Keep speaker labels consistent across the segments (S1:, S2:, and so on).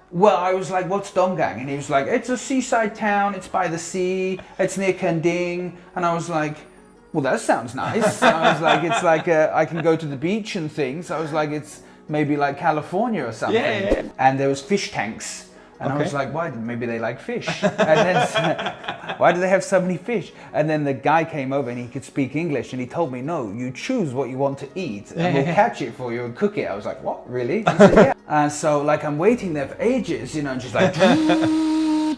S1: Well, I was like, what's Donggang? And he was like, it's a seaside town, it's by the sea, it's near Kending. And I was like, well, that sounds nice. I was like, it's like I can go to the beach and things. I was like, it's maybe like California or something.
S2: Yeah.
S1: And there was fish tanks. And I was like, why? Maybe they like fish. And then, why do they have so many fish? And then the guy came over and he could speak English and he told me, no, you choose what you want to eat and we'll catch it for you and cook it. I was like, what, really? He said, yeah. And so like I'm waiting there for ages, you know, and she's like,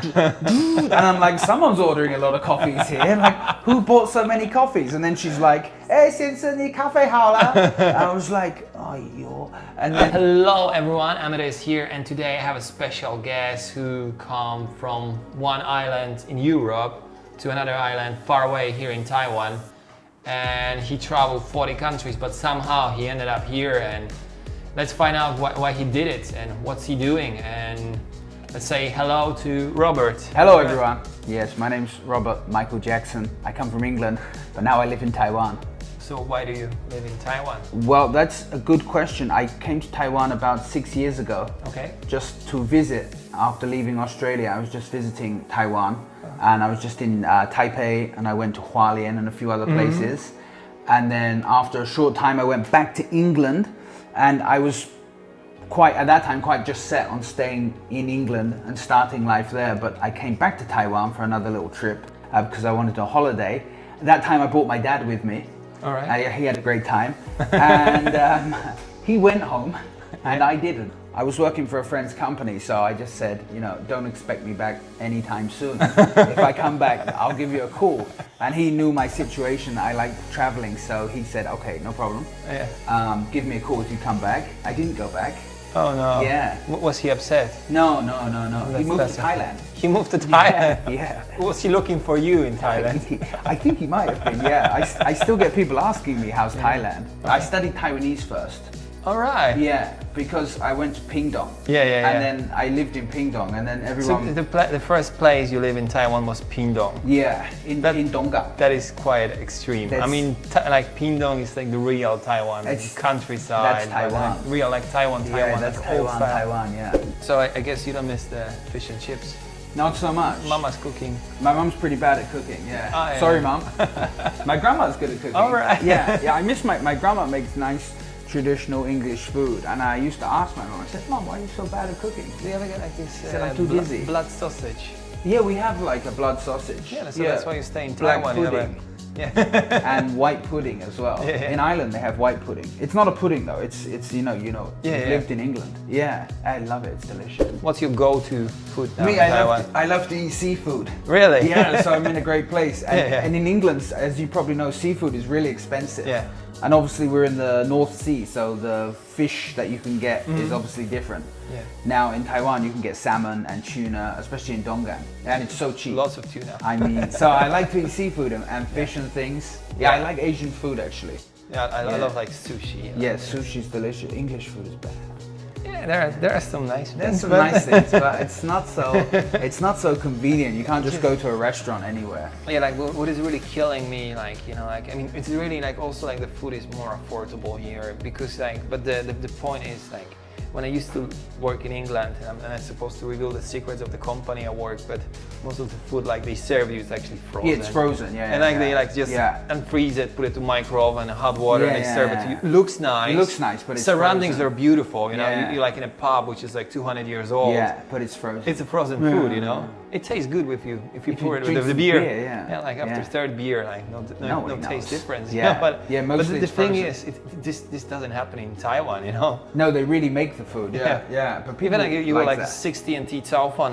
S1: and I'm like, someone's ordering a lot of coffees here. Like, who bought so many coffees? And then she's like, hey, 先生你咖啡好了? And I was like, oh, yo. And then,
S2: hello everyone, Amada is here, and today I have a special guest who come from one island in Europe to another island far away here in Taiwan. And he traveled 40 countries, but somehow he ended up here, and let's find out why he did it and what's he doing. And let's say hello to Robert.
S1: Hello everyone. Yes, my name's Robert Michael Jackson. I come from England, but now I live in Taiwan.
S2: So why do you live in Taiwan?
S1: Well, that's a good question. I came to Taiwan about 6 years ago.
S2: Okay.
S1: Just to visit. After leaving Australia, I was just visiting Taiwan. And I was just in Taipei, and I went to Hualien and a few other places. And then after a short time, I went back to England, and I was at that time quite just set on staying in England and starting life there. But I came back to Taiwan for another little trip because I wanted a holiday. At that time, I brought my dad with me.
S2: All right.
S1: He had a great time, and he went home, and I didn't. I was working for a friend's company, so I just said, you know, don't expect me back anytime soon. If I come back, I'll give you a call. And he knew my situation. I like traveling, so he said, okay, no problem.
S2: Yeah.
S1: Give me a call if you come back. I didn't go back.
S2: Oh no.
S1: Yeah.
S2: Was he upset?
S1: No. He moved to Thailand.
S2: He moved to Thailand?
S1: Yeah.
S2: Was he looking for you in Thailand?
S1: I think he might have been, yeah. I still get people asking me, how's Thailand? I studied Taiwanese first.
S2: All right.
S1: Yeah, because I went to Pingdong.
S2: Yeah.
S1: And then I lived in Pingdong, and then everyone...
S2: So the first place you live in Taiwan was Pingdong.
S1: Yeah, in Donggang.
S2: That is quite extreme. I mean, like Pingdong is like the real Taiwan,
S1: It's
S2: countryside.
S1: That's Taiwan.
S2: Like, real like Taiwan.
S1: Yeah, that's
S2: like
S1: Taiwan, yeah.
S2: So I guess you don't miss the fish and chips.
S1: Not so much.
S2: Mama's cooking.
S1: My mom's pretty bad at cooking, yeah.
S2: Oh, yeah.
S1: Sorry, Mom. My grandma's good at cooking.
S2: All right.
S1: Yeah, I miss my grandma makes nice traditional English food, and I used to ask my mom, I said, Mom, why are you so bad at cooking?
S2: Do you ever get like this
S1: said, I'm too busy.
S2: blood sausage?
S1: Yeah, we have like a blood sausage.
S2: Yeah, so that's why you stay in
S1: Black
S2: Taiwan.
S1: pudding.
S2: Yeah.
S1: And white pudding as well.
S2: Yeah.
S1: In Ireland they have white pudding. It's not a pudding though. It's you lived in England. Yeah, I love it. It's delicious.
S2: What's your go-to food now in
S1: I
S2: Taiwan?
S1: love to eat seafood.
S2: Really?
S1: Yeah, so I'm in a great place. And,
S2: Yeah.
S1: and in England, as you probably know, seafood is really expensive.
S2: Yeah.
S1: And obviously we're in the North Sea, so the fish that you can get is obviously different.
S2: Yeah.
S1: Now in Taiwan you can get salmon and tuna, especially in Donggang, and it's so cheap.
S2: Lots of tuna.
S1: I mean, so I like to eat seafood and fish and things. Yeah, I like Asian food actually.
S2: Yeah, I love like sushi.
S1: Yeah, sushi's delicious. English food is bad.
S2: Yeah, there are some nice things.
S1: There's some nice things, but it's not so convenient. You can't just go to a restaurant anywhere.
S2: Yeah, like what is really killing me, like, you know, like, I mean, it's really like also like the food is more affordable here because like, but the point is like, when I used to work in England, and I'm supposed to reveal the secrets of the company I work, but most of the food like they serve you is actually frozen.
S1: Yeah, it's frozen, yeah.
S2: And like they like just unfreeze it, put it to micro oven, hot water, and they serve it to you. Looks nice.
S1: It looks nice, but it's
S2: surroundings
S1: frozen.
S2: are beautiful, you know. You're like in a pub which is like 200 years old.
S1: Yeah, but it's frozen.
S2: It's a frozen food, you know. It tastes good with you if you pour it with the beer.
S1: Yeah,
S2: like after third beer, like no taste difference.
S1: Yeah,
S2: but
S1: mostly
S2: the thing is, this doesn't happen in Taiwan, you know.
S1: No, they really make the food. Yeah. But people
S2: even like you go like
S1: that.
S2: 60 and tea Taofan,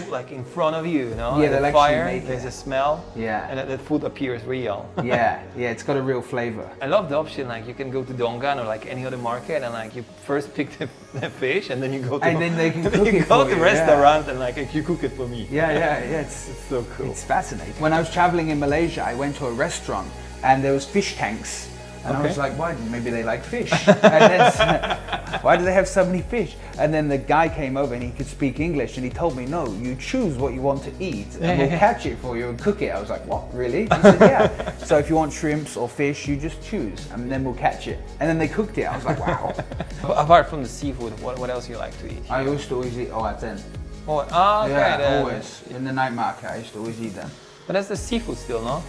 S2: like in front of you, you know.
S1: Yeah,
S2: the fire, there's a smell.
S1: Yeah.
S2: And the food appears real.
S1: yeah, it's got a real flavor.
S2: I love the option, like you can go to Donggan or like any other market, and like you first pick the fish, and then you go to
S1: and then they can cook
S2: you
S1: it
S2: go
S1: for
S2: to
S1: you,
S2: restaurant and like you cook it for me.
S1: Yeah, it's
S2: so cool.
S1: It's fascinating. When I was traveling in Malaysia, I went to a restaurant and there was fish tanks And I was like, why? Maybe they like fish. And then, why do they have so many fish? And then the guy came over and he could speak English and he told me, no, you choose what you want to eat and we'll catch it for you and cook it. I was like, what, really? He said, yeah. So if you want shrimps or fish, you just choose and then we'll catch it. And then they cooked it. I was like, wow.
S2: Apart from the seafood, what else you like to eat?
S1: I used to always eat oaten.
S2: Okay.
S1: Yeah, always. In the night market, I used to always eat them.
S2: But that's the seafood still, no?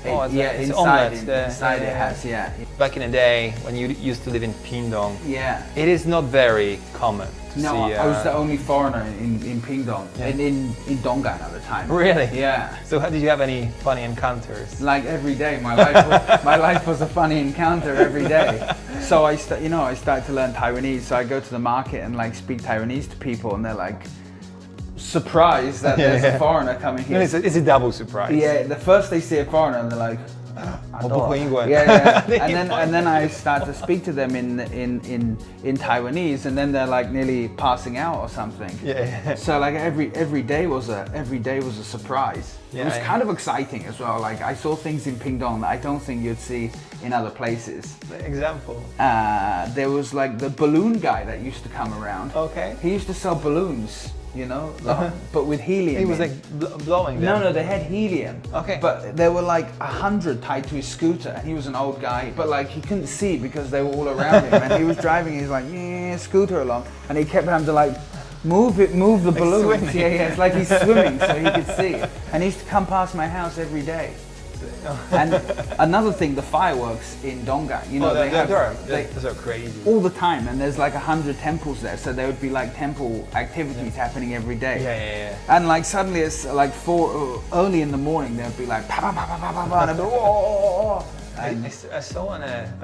S1: Yeah,
S2: it's
S1: inside,
S2: omelette.
S1: inside it has, yeah.
S2: Back in the day, when you used to live in Pingdong,
S1: Yeah.
S2: it is not very common to
S1: No,
S2: see.
S1: I was the only foreigner in Pingdong, in Donggang at the time.
S2: Really?
S1: Yeah.
S2: So did you have any funny encounters?
S1: Like every day, my life was a funny encounter every day. So I started to learn Taiwanese. So I go to the market and like speak Taiwanese to people, and they're like surprised that there's a foreigner coming here.
S2: No, it's a double surprise.
S1: Yeah, the first they see a foreigner, and they're like,
S2: Yeah.
S1: and then I start to speak to them in Taiwanese, and then they're like nearly passing out or something.
S2: Yeah.
S1: So like every day was a surprise. It was kind of exciting as well. Like I saw things in Pingdong that I don't think you'd see in other places.
S2: Example.
S1: There was like the balloon guy that used to come around.
S2: Okay.
S1: He used to sell balloons. But with helium.
S2: He was like blowing them.
S1: No, they had helium.
S2: Okay.
S1: But there were like 100 tied to his scooter, and he was an old guy, but like he couldn't see because they were all around him, and he was driving. He's like, yeah, scooter along, and he kept having to like move the balloons.
S2: Swimming.
S1: Yeah, it's like he's swimming, so he could see. And he used to come past my house every day. And another thing, the fireworks in Donggang,
S2: those are crazy.
S1: All the time, and there's like 100 temples there, so there would be like temple activities happening every day.
S2: Yeah.
S1: And like suddenly it's like early in the morning, there would be like pa pa pa pa pa pa, and I'd be, oh.
S2: I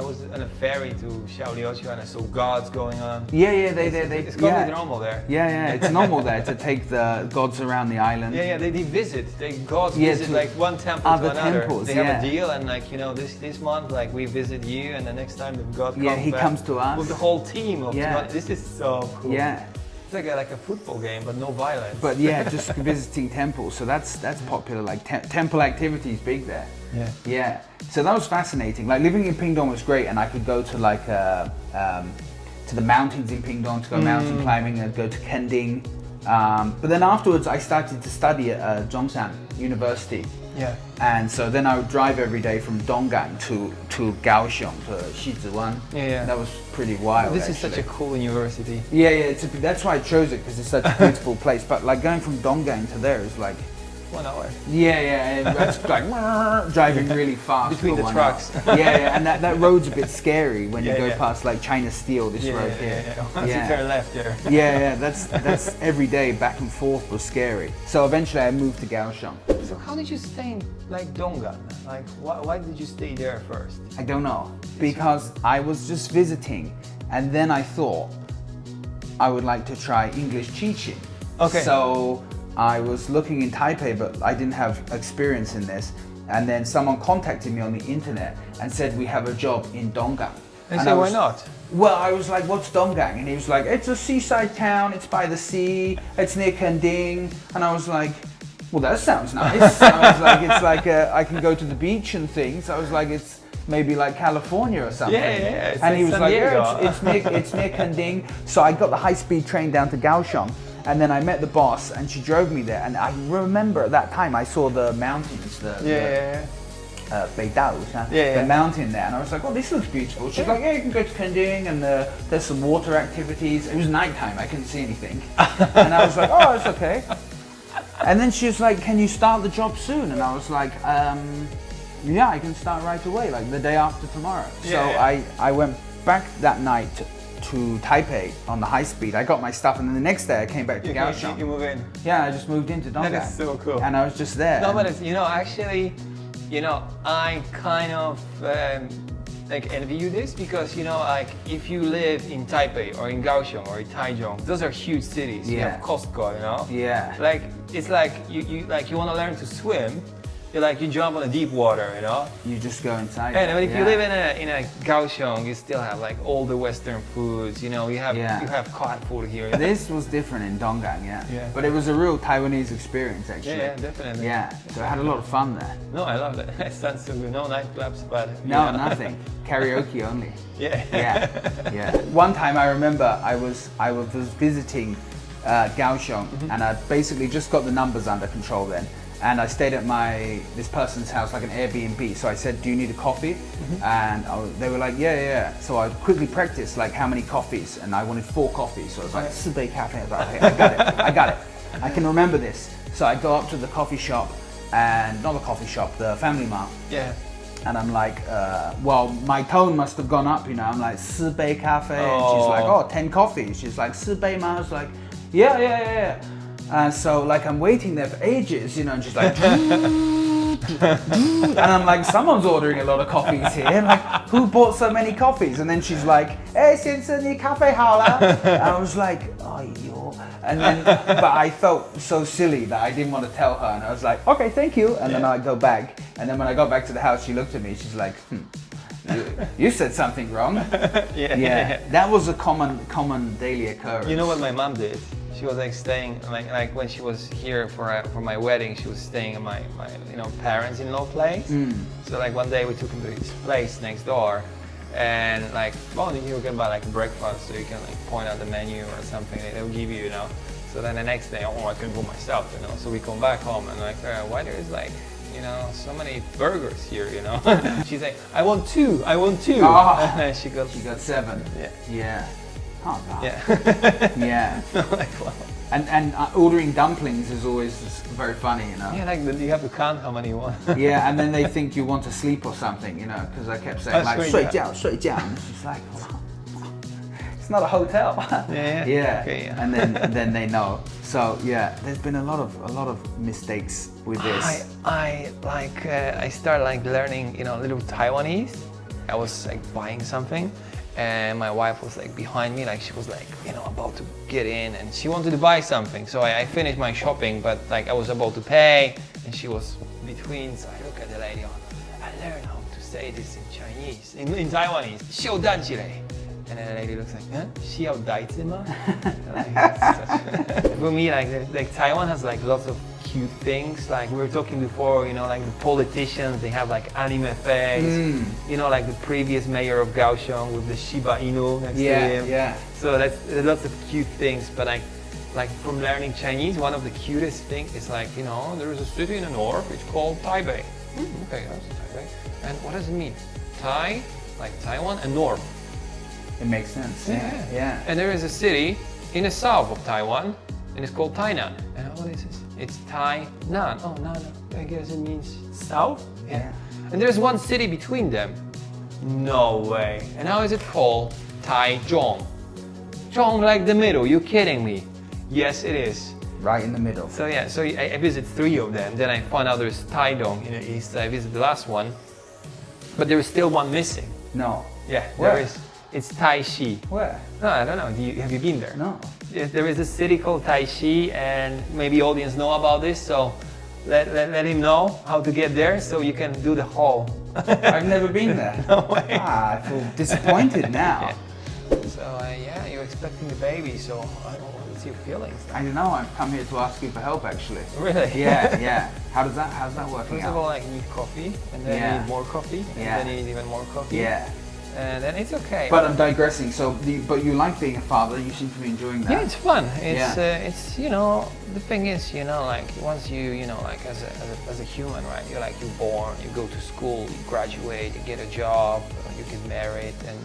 S2: was on a ferry to Xiaoliuqiu and I saw gods going on.
S1: Yeah,
S2: it's completely normal there.
S1: Yeah, it's normal there to take the gods around the island.
S2: Yeah, they visit. Gods visit like one temple to another.
S1: Temples,
S2: they have a deal, and like this month, like we visit you, and the next time the god comes
S1: he
S2: back
S1: comes to us
S2: with the whole team of this is so cool.
S1: Yeah.
S2: It's like a football game, but no violence.
S1: But yeah, just visiting temples. So that's popular. Like temple activities, big there. Yeah. So that was fascinating. Like living in Pingdong was great, and I could go to like to the mountains in Pingdong to go mountain climbing and go to Kending. But then afterwards, I started to study at Zhongshan University.
S2: Yeah.
S1: And so then I would drive every day from Donggang to Kaohsiung to Shiziwan.
S2: Yeah.
S1: That was pretty wild.
S2: This is such a cool university.
S1: Yeah. That's why I chose it, because it's such a beautiful place. But like going from Donggang to there is like
S2: 1 hour.
S1: Yeah. It's like driving really fast
S2: between the trucks.
S1: Yeah, and that road's a bit scary when you go past like China Steel. This road here.
S2: Once you turn left there.
S1: Yeah. That's every day back and forth was scary. So eventually I moved to Kaohsiung.
S2: So how did you stay in like Donggang? Like why did you stay there first?
S1: I don't know, because I was just visiting, and then I thought I would like to try English teaching.
S2: Okay.
S1: So I was looking in Taipei, but I didn't have experience in this. And then someone contacted me on the internet and said, we have a job in Donggang.
S2: And so why not?
S1: Well, I was like, what's Donggang? And he was like, it's a seaside town, it's by the sea, it's near Kending. And I was like, well, that sounds nice. I was like, it's like I can go to the beach and things. I was like, it's maybe like California or something.
S2: Yeah.
S1: And he was like,
S2: yeah,
S1: it's near Kending. So I got the high-speed train down to Kaohsiung. And then I met the boss, and she drove me there. And I remember at that time I saw the mountains, the mountain there, and I was like, "Oh, this looks beautiful." She's like, "Yeah, you can go to Kending, and there's some water activities." It was nighttime; I couldn't see anything, and I was like, "Oh, it's okay." And then she was like, "Can you start the job soon?" And I was like, "Yeah, I can start right away, like the day after tomorrow." So I went back that night to Taipei on the high speed. I got my stuff, and then the next day I came back to Kaohsiung.
S2: You move in?
S1: Yeah, I just moved into Donggang.
S2: That is so cool.
S1: And I was just there.
S2: No, but it's, actually, I kind of like envy you this, because like if you live in Taipei or in Kaohsiung or in Taichung, those are huge cities. You have Costco,
S1: Yeah.
S2: Like it's like you want to learn to swim, you jump on the deep water, you know.
S1: You just go inside.
S2: And if you live in a Kaohsiung, you still have like all the Western foods. You know, you have cod food here.
S1: This was different in Donggang, but it was a real Taiwanese experience actually.
S2: Yeah, definitely.
S1: Yeah, so I had a lot of fun there.
S2: No, I love it. It sounds so good. No nightclubs, but
S1: no, nothing. Karaoke only.
S2: Yeah.
S1: One time I remember I was visiting Kaohsiung, and I basically just got the numbers under control then. And I stayed at this person's house, like an Airbnb. So I said, "Do you need a coffee?" And they were like, "Yeah." So I quickly practiced like how many coffees, and I wanted 4 coffees. So I was like, 4杯咖啡. I was like, okay, I got it. I can remember this. So I go up to the coffee shop, and not the coffee shop, the Family Mart.
S2: Yeah.
S1: And I'm like, well, my tone must have gone up, you know. I'm like, 4杯咖啡. And she's like, oh, 10 coffees. She's like, 4杯吗? I was like, yeah. So like I'm waiting there for ages, you know, and she's like, and I'm like, someone's ordering a lot of coffees here. Like, who bought so many coffees? And then she's like, hey, 先生你咖啡好了? And I was like, oh, yo. And then, but I felt so silly that I didn't want to tell her. And I was like, okay, thank you. And then I go back. And then when I got back to the house, she looked at me. She's like, you said something wrong. Yeah. That was a common daily occurrence.
S2: You know what my mom did? She was like staying like when she was here for my wedding, she was staying at my parents-in-law place. So like one day we took him to his place next door, and like, well, you can buy like breakfast, so you can like point out the menu or something they'll give you, you know. So then the next day, I can go myself, you know. So we come back home and like, why there is like, you know, so many burgers here, you know. She's like, I want two.
S1: Oh,
S2: and she got
S1: 7.
S2: Yeah.
S1: Oh, God.
S2: Yeah.
S1: Yeah.
S2: Like, wow.
S1: And ordering dumplings is always very funny, you know.
S2: Yeah, like you have to count how many you want.
S1: Yeah, and then they think you want to sleep or something, you know, because I kept saying like 睡觉. And she's like, it's not a hotel.
S2: Yeah. Okay, yeah.
S1: And then they know. So yeah, there's been a lot of mistakes with this.
S2: I started like learning, you know, a little Taiwanese. I was like buying something, and my wife was like behind me, like she was like, you know, about to get in, and she wanted to buy something. So I finished my shopping, but like I was about to pay, and she was between. So I look at the lady, I learned how to say this in Chinese, in Taiwanese. 秀蛋起来. And then the lady looks like, huh? 需要袋子吗? For me, like Taiwan has like lots of cute things. Like we were talking before, you know, like the politicians, they have like anime face. You know, like the previous mayor of Kaohsiung with the Shiba Inu next to him.
S1: Yeah.
S2: So that's lots of cute things. But like from learning Chinese, one of the cutest things is like, you know, there is a city in the north. It's called Taipei. Okay, that's Taipei. And what does it mean? Tai, like Taiwan, and north.
S1: It makes sense. Yeah.
S2: And there is a city in the south of Taiwan, and it's called Tainan. And what is this? It's Tainan. Oh, no. I guess it means south? Yeah. And there's one city between them. No way. And how is it called? Taichung. Zhong, like the middle. You kidding me? Yes, it is.
S1: Right in the middle.
S2: So yeah, so I visit 3 of them. Then I found out there's Taidong in the east. I visited the last one. But there is still one missing.
S1: No.
S2: Yeah,
S1: Where?
S2: there is. It's Taishi.
S1: Where?
S2: No, I don't know. Have you been there?
S1: No.
S2: There is a city called Taishi, and maybe audience know about this, so let him know how to get there so you can do the haul.
S1: I've never been there.
S2: No way.
S1: I feel disappointed now.
S2: Yeah. So yeah, you're expecting a baby, so what's your feelings?
S1: I don't know. I've come here to ask you for help, actually.
S2: Really?
S1: Yeah. How's that working
S2: First
S1: out?
S2: of all, like, you need coffee, and then you need more coffee, and then you need even more coffee.
S1: Yeah.
S2: And then it's okay.
S1: But I'm digressing. So, but you like being a father. You seem to be enjoying that.
S2: Yeah, it's fun. It's you know, the thing is, you know, like once you know, like as a human, right? You're born, you go to school, you graduate, you get a job, you get married, and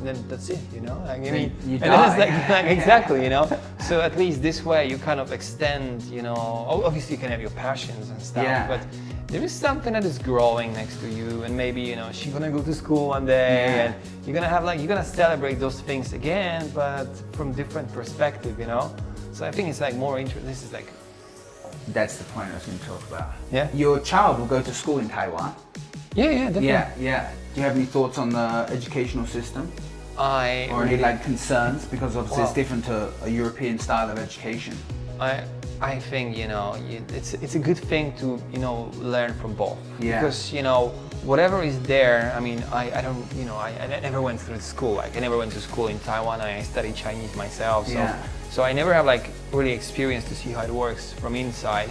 S2: then that's it, you know. Like, I mean,
S1: you
S2: and then it's like exactly, you know. So at least this way, you kind of extend, you know. Obviously, you can have your passions and stuff, but there is something that is growing next to you, and maybe, you know, she's gonna go to school one day, and you're gonna celebrate those things again, but from different perspective, you know. So I think it's like more interesting. This is like.
S1: That's the point I was going to talk about.
S2: Yeah.
S1: Your child will go to school in Taiwan.
S2: Yeah, definitely.
S1: Yeah. Do you have any thoughts on the educational system?
S2: Or
S1: any like concerns, because obviously it's different to a European style of education.
S2: I think it's a good thing to learn from both.
S1: Yeah.
S2: Because whatever is there. I mean, I don't I never went through school. Like I never went to school in Taiwan. I studied Chinese myself. So I never have like really experience to see how it works from inside.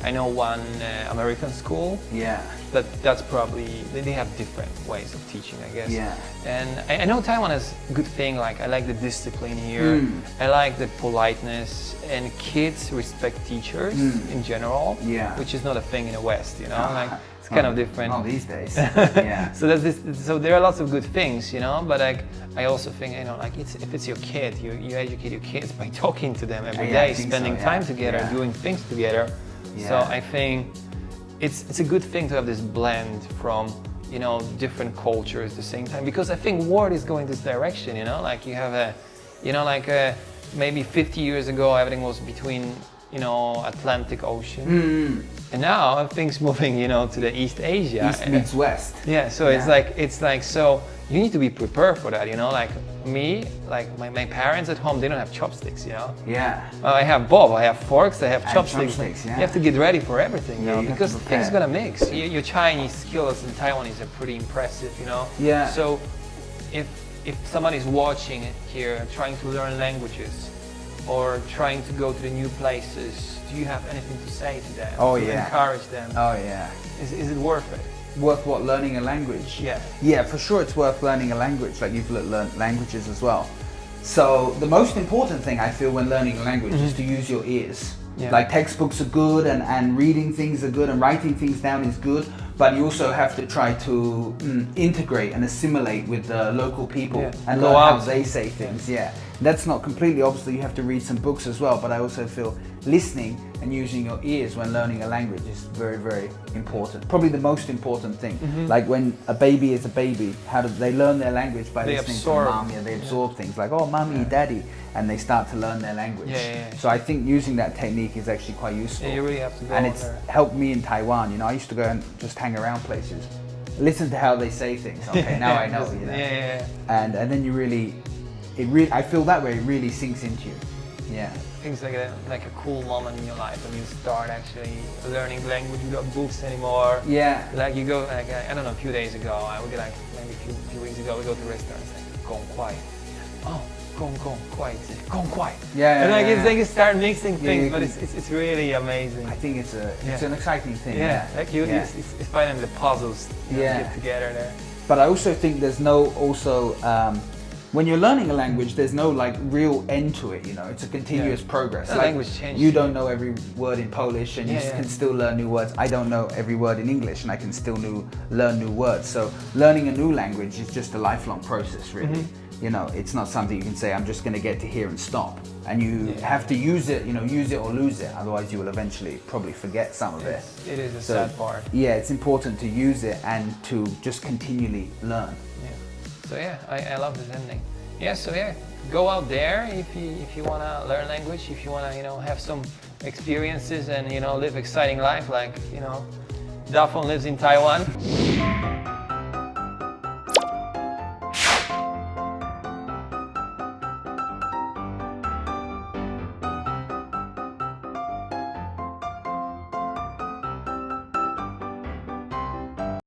S2: I know one American school.
S1: Yeah.
S2: But that's probably, they have different ways of teaching, I guess.
S1: Yeah.
S2: And I know Taiwan has a good thing, like I like the discipline here. I like the politeness, and kids respect teachers in general.
S1: Yeah.
S2: Which is not a thing in the West, like it's kind of different.
S1: Not these days. Yeah.
S2: So there are lots of good things, but like I also think, like if it's your kid, you educate your kids by talking to them every day, spending time together, doing things together.
S1: Yeah.
S2: So I think it's a good thing to have this blend from different cultures at the same time, because I think world is going this direction. Like you have maybe 50 years ago everything was between Atlantic Ocean, and now things moving to the East Asia.
S1: East meets West.
S2: Yeah, so it's like so you need to be prepared for that. Like me, like my parents at home, they don't have chopsticks.
S1: Yeah.
S2: I have both. I have forks. I have chopsticks.
S1: Yeah.
S2: You have to get ready for everything, because things are gonna mix. Your Chinese skills in Taiwanese are pretty impressive,
S1: Yeah.
S2: So if somebody's watching it here, trying to learn languages, or trying to go to the new places, do you have anything to say to them?
S1: Oh,
S2: to
S1: yeah.
S2: encourage them?
S1: Oh yeah.
S2: Is it worth it?
S1: Worth what? Learning a language?
S2: Yeah.
S1: Yeah, for sure it's worth learning a language. Like you've learned languages as well. So the most important thing I feel when learning a language is to use your ears.
S2: Yeah.
S1: Like textbooks are good and reading things are good and writing things down is good, but you also have to try to integrate and assimilate with the local people and learn how they say things. Yeah. That's not completely, obviously you have to read some books as well, but I also feel listening and using your ears when learning a language is very, very important. Probably the most important thing. Like when a baby is a baby, how do they learn their language? By listening to mom. They absorb things like, oh, mommy, daddy, and they start to learn their language. So I think using that technique is actually quite useful.
S2: Yeah, you really have to go
S1: and it's helped me in Taiwan. I used to go and just hang around places, listen to how they say things. Okay, now I know. And then you really, I feel that way it really sinks into you. Yeah.
S2: Things like a cool moment in your life when you start actually learning language without books anymore.
S1: Yeah.
S2: Like you go, like I don't know, a few days ago, I would like maybe a few weeks ago, we go to restaurants like gong kwai. Oh, gong kwai, gong kwai.
S1: Yeah.
S2: And it's like you start mixing things, but it's really amazing.
S1: I think it's an exciting thing.
S2: Yeah. Like it's finding the puzzles get together there.
S1: But I also think there's when you're learning a language, there's no like real end to it. It's a continuous progress.
S2: The language changes.
S1: You don't know every word in Polish, and you can still learn new words. I don't know every word in English, and I can still learn new words. So learning a new language is just a lifelong process, really. It's not something you can say, I'm just going to get to here and stop. And you have to use it, use it or lose it. Otherwise, you will eventually probably forget some of it.
S2: It is a sad part.
S1: Yeah, it's important to use it and to just continually learn.
S2: So I love this ending. Go out there if you want to learn language, if you want to have some experiences and live exciting life like Dafon lives in Taiwan.